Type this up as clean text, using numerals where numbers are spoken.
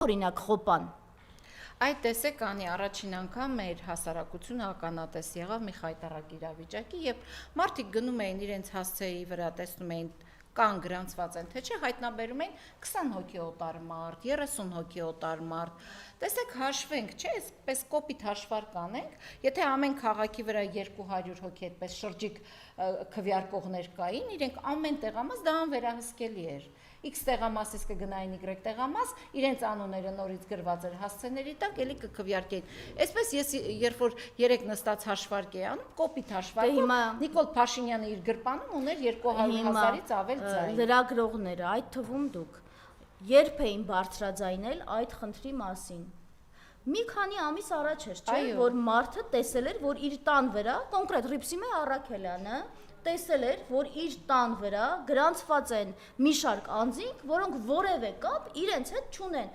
օրինակ խոպան։ Այդ տեսեք, անի առաջին անգամ մեր հասարակությունը ականատես եղավ մի խայտառակ իրավիճակի, եւ մարդիկ գնում էին իրենց հասցեի վրա, տեսնում էին կան գրանցված են, թե չէ, հայտնաբերում են 20 հոգի օտար մարդ, 30 հոգի օտար մարդ։ Տեսեք, հաշվենք, չէ, այսպես կոպիտ հաշվարկ անենք, եթե ամեն քաղաքի վրա 200 հոգի այդպես շրջիկ քվեարկողներ կային, իրենք ամեն տեղամաս դա անվերահսկելի էր։ X տեղամասից կգնային Y տեղամաս, իրենց անունները նորից գրված էր հասցեների տակ, էլի կքվեարկեին։ Այսպես ես երբ որ երեք նստած հաշվարկ էի անում, կոպիտ հաշվարկով, Նիկոլ Փաշինյանը իր գրպանում ուներ 200,000-ից ավել ձայն։ Լրագրողները, այդ թվում դուք, երբ էին բարձրաձայնել այդ խնդրի մասին։ Մի քանի ամիս առաջ էր, չէ՞, որ մարդը տեսել էր, որ իր տան վրա, կոնկրետ Հռիփսիմե Առաքելյանը տեսել էր, որ իր տան վրա գրանցված են մի շարք անձինք, որոնք որևէ կապ իրենց հետ չունեն։